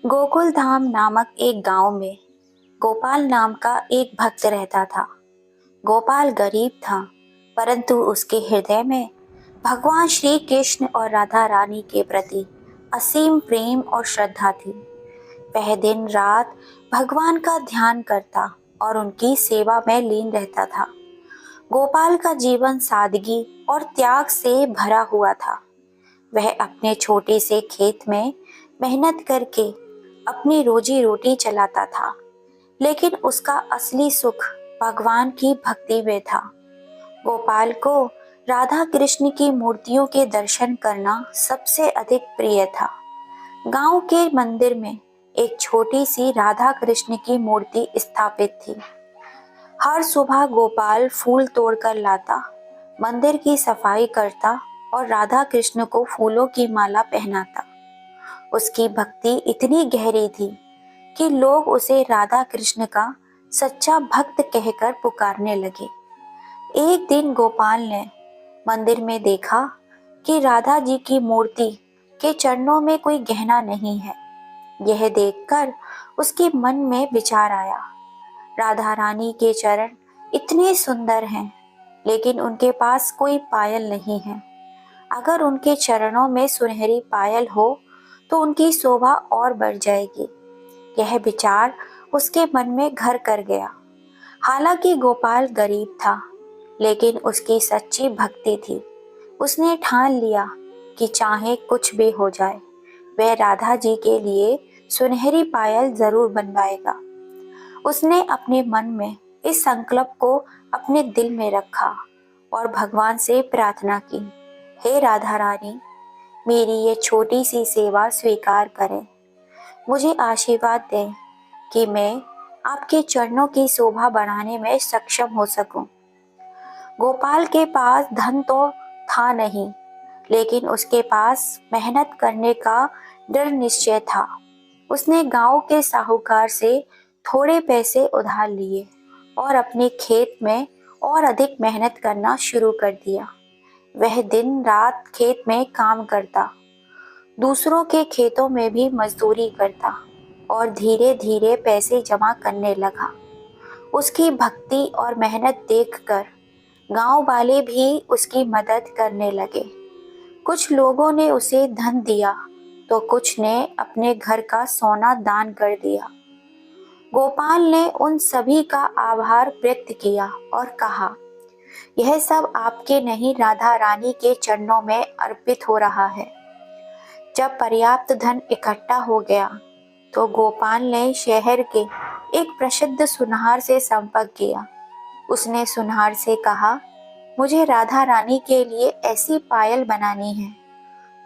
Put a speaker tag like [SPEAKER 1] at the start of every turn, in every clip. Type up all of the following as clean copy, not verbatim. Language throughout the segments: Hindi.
[SPEAKER 1] गोकुल धाम नामक एक गांव में गोपाल नाम का एक भक्त रहता था। गोपाल गरीब था, परंतु उसके हृदय में भगवान श्री कृष्ण और राधा रानी के प्रति असीम प्रेम और श्रद्धा थी। वह दिन रात भगवान का ध्यान करता और उनकी सेवा में लीन रहता था। गोपाल का जीवन सादगी और त्याग से भरा हुआ था। वह अपने छोटे से खेत में मेहनत करके अपनी रोजी रोटी चलाता था, लेकिन उसका असली सुख भगवान की भक्ति में था। गोपाल को राधा कृष्ण की मूर्तियों के दर्शन करना सबसे अधिक प्रिय था। गांव के मंदिर में एक छोटी सी राधा कृष्ण की मूर्ति स्थापित थी। हर सुबह गोपाल फूल तोड़कर लाता, मंदिर की सफाई करता और राधा कृष्ण को फूलों की माला पहनाता। उसकी भक्ति इतनी गहरी थी कि लोग उसे राधा कृष्ण का सच्चा भक्त कहकर पुकारने लगे। एक दिन गोपाल ने मंदिर में देखा कि राधा जी की मूर्ति के चरणों में कोई गहना नहीं है। यह देखकर उसके मन में विचार आया, राधा रानी के चरण इतने सुंदर हैं, लेकिन उनके पास कोई पायल नहीं है। अगर उनके चरणों में सुनहरी पायल हो तो उनकी शोभा और बढ़ जाएगी। यह विचार उसके मन में घर कर गया। हालांकि गोपाल गरीब था, लेकिन उसकी सच्ची भक्ति थी। उसने ठान लिया कि चाहे कुछ भी हो जाए, वह राधा जी के लिए सुनहरी पायल जरूर बनवाएगा। उसने अपने मन में इस संकल्प को अपने दिल में रखा और भगवान से प्रार्थना की, हे राधा रानी, मेरी ये छोटी सी सेवा स्वीकार करें। मुझे आशीर्वाद दें कि मैं आपके चरणों की शोभा बढ़ाने में सक्षम हो सकूं। गोपाल के पास धन तो था नहीं, लेकिन उसके पास मेहनत करने का दृढ़ निश्चय था। उसने गांव के साहूकार से थोड़े पैसे उधार लिए और अपने खेत में और अधिक मेहनत करना शुरू कर दिया। वह दिन रात खेत में काम करता, दूसरों के खेतों में भी मजदूरी करता और धीरे धीरे पैसे जमा करने लगा। उसकी भक्ति और मेहनत देखकर गांव वाले भी उसकी मदद करने लगे। कुछ लोगों ने उसे धन दिया तो कुछ ने अपने घर का सोना दान कर दिया। गोपाल ने उन सभी का आभार व्यक्त किया और कहा, यह सब आपके नहीं, राधा रानी के चरणों में अर्पित हो रहा है। जब पर्याप्त धन इकट्ठा हो गया तो गोपाल ने शहर के एक प्रसिद्ध सुनार से संपर्क किया। उसने सुनार से कहा, मुझे राधा रानी के लिए ऐसी पायल बनानी है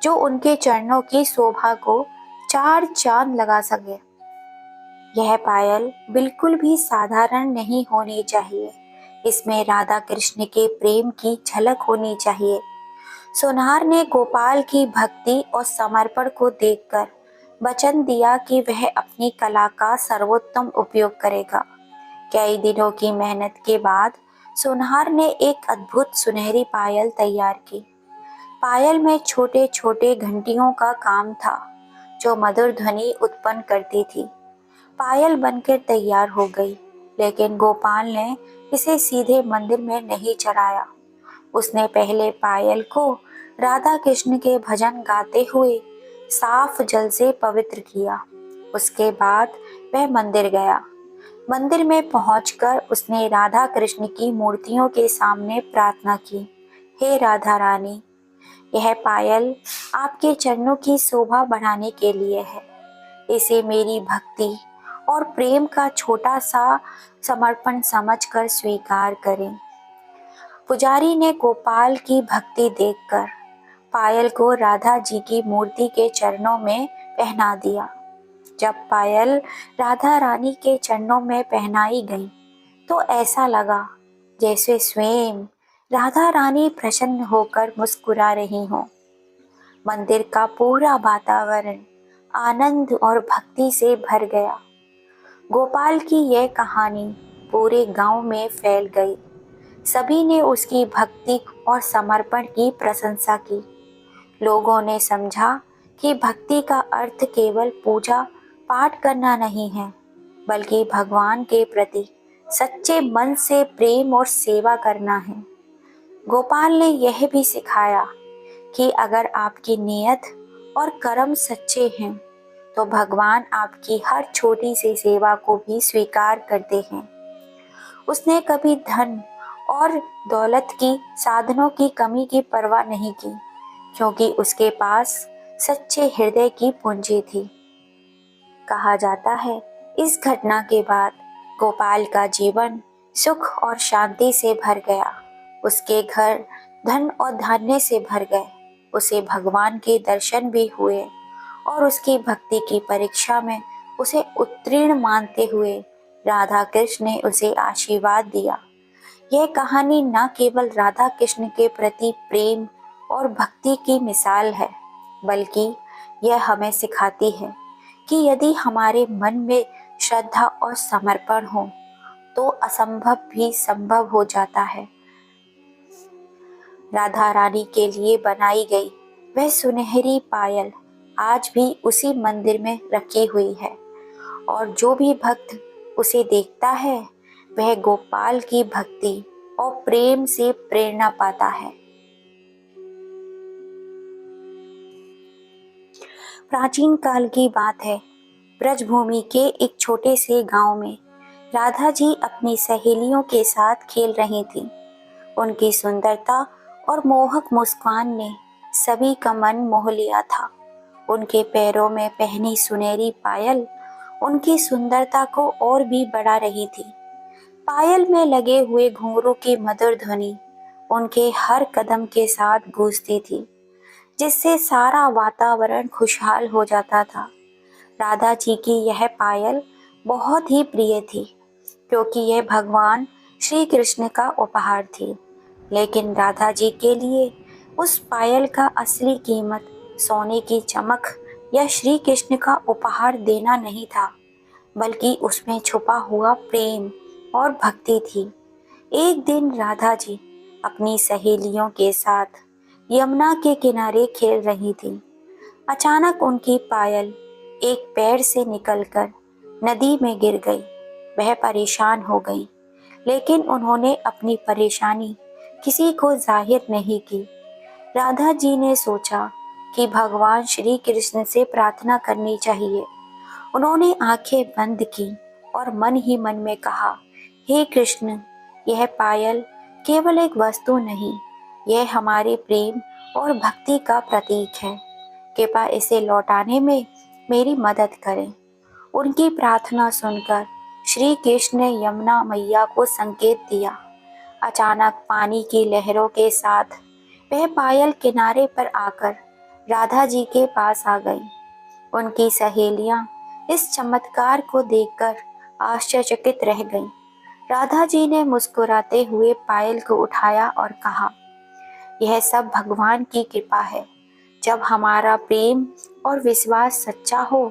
[SPEAKER 1] जो उनके चरणों की शोभा को चार चांद लगा सके। यह पायल बिल्कुल भी साधारण नहीं होनी चाहिए, इसमें राधा कृष्ण के प्रेम की झलक होनी चाहिए। सुनार ने गोपाल की भक्ति और समर्पण को देखकर वचन दिया कि वह अपनी कला का सर्वोत्तम उपयोग करेगा। कई दिनों की मेहनत के बाद सुनार ने एक अद्भुत सुनहरी पायल तैयार की। पायल में छोटे छोटे घंटियों का काम था जो मधुर ध्वनि उत्पन्न करती थी। पायल बनकर तैयार हो गई, लेकिन गोपाल ने इसे सीधे मंदिर में नहीं चढ़ाया। उसने पहले पायल को राधा कृष्ण के भजन गाते हुए साफ जल से पवित्र किया। उसके बाद वह मंदिर गया। मंदिर में पहुंचकर उसने राधा कृष्ण की मूर्तियों के सामने प्रार्थना की, हे राधा रानी, यह पायल आपके चरणों की शोभा बढ़ाने के लिए है। इसे मेरी भक्ति और प्रेम का छोटा सा समर्पण समझकर स्वीकार करें। पुजारी ने गोपाल की भक्ति देखकर पायल को राधा जी की मूर्ति के चरणों में पहना दिया। जब पायल राधा रानी के चरणों में पहनाई गई तो ऐसा लगा जैसे स्वयं राधा रानी प्रसन्न होकर मुस्कुरा रही हो। मंदिर का पूरा वातावरण आनंद और भक्ति से भर गया। गोपाल की यह कहानी पूरे गांव में फैल गई। सभी ने उसकी भक्ति और समर्पण की प्रशंसा की। लोगों ने समझा कि भक्ति का अर्थ केवल पूजा पाठ करना नहीं है, बल्कि भगवान के प्रति सच्चे मन से प्रेम और सेवा करना है। गोपाल ने यह भी सिखाया कि अगर आपकी नीयत और कर्म सच्चे हैं तो भगवान आपकी हर छोटी सी सेवा को भी स्वीकार करते हैं। उसने कभी धन और दौलत की साधनों की कमी की परवाह नहीं की, क्योंकि उसके पास सच्चे हृदय की पूंजी थी। कहा जाता है इस घटना के बाद गोपाल का जीवन सुख और शांति से भर गया। उसके घर धन और धान्य से भर गए। उसे भगवान के दर्शन भी हुए और उसकी भक्ति की परीक्षा में उसे उत्तीर्ण मानते हुए राधा कृष्ण ने उसे आशीर्वाद दिया। यह कहानी न केवल राधा कृष्ण के प्रति प्रेम और भक्ति की मिसाल है, बल्कि यह हमें सिखाती है कि यदि हमारे मन में श्रद्धा और समर्पण हो तो असंभव भी संभव हो जाता है। राधा रानी के लिए बनाई गई वह सुनहरी पायल आज भी उसी मंदिर में रखी हुई है, और जो भी भक्त उसे देखता है वह गोपाल की भक्ति और प्रेम से प्रेरणा पाता है। प्राचीन काल की बात है। ब्रजभूमि के एक छोटे से गांव में राधा जी अपनी सहेलियों के साथ खेल रही थीं। उनकी सुंदरता और मोहक मुस्कान ने सभी का मन मोह लिया था। उनके पैरों में पहनी सुनहरी पायल उनकी सुंदरता को और भी बढ़ा रही थी। पायल में लगे हुए घुंघरू की मधुर ध्वनि उनके हर कदम के साथ गूंजती थी, जिससे सारा वातावरण खुशहाल हो जाता था। राधा जी की यह पायल बहुत ही प्रिय थी, क्योंकि यह भगवान श्री कृष्ण का उपहार थी। लेकिन राधा जी के लिए उस पायल का असली कीमत सोने की चमक या श्री कृष्ण का उपहार देना नहीं था, बल्कि उसमें छुपा हुआ प्रेम और भक्ति थी। एक दिन राधा जी अपनी सहेलियों के साथ यमुना के किनारे खेल रही थी। अचानक उनकी पायल एक पेड़ से निकलकर नदी में गिर गई। वह परेशान हो गई, लेकिन उन्होंने अपनी परेशानी किसी को जाहिर नहीं की। राधा जी ने सोचा कि भगवान श्री कृष्ण से प्रार्थना करनी चाहिए। उन्होंने आंखें बंद की और मन ही मन में कहा, हे कृष्ण, यह पायल केवल एक वस्तु नहीं, यह हमारे प्रेम और भक्ति का प्रतीक है। कृपया इसे लौटाने में मेरी मदद करें। उनकी प्रार्थना सुनकर श्री कृष्ण ने यमुना मैया को संकेत दिया। अचानक पानी की लहरों के साथ वह पायल किनारे पर आकर राधा जी के पास आ गई। उनकी सहेलियां इस चमत्कार को देखकर आश्चर्यचकित रह गईं। राधा जी ने मुस्कुराते हुए पायल को उठाया और कहा, यह सब भगवान की कृपा है। जब हमारा प्रेम और विश्वास सच्चा हो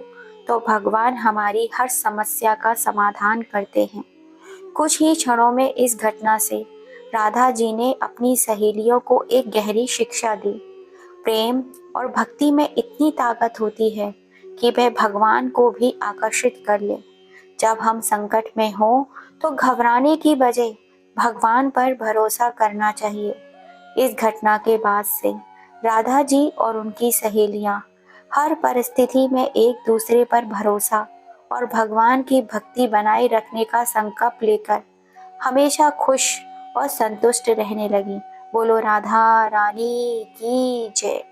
[SPEAKER 1] तो भगवान हमारी हर समस्या का समाधान करते हैं। कुछ ही क्षणों में इस घटना से राधा जी ने अपनी सहेलियों को एक गहरी शिक्षा दी। प्रेम और भक्ति में इतनी ताकत होती है कि वह भगवान को भी आकर्षित कर ले। जब हम संकट में हो तो घबराने की बजाय भगवान पर भरोसा करना चाहिए। इस घटना के बाद से राधा जी और उनकी सहेलियां हर परिस्थिति में एक दूसरे पर भरोसा और भगवान की भक्ति बनाए रखने का संकल्प लेकर हमेशा खुश और संतुष्ट रहने लगी। बोलो राधा रानी की जय।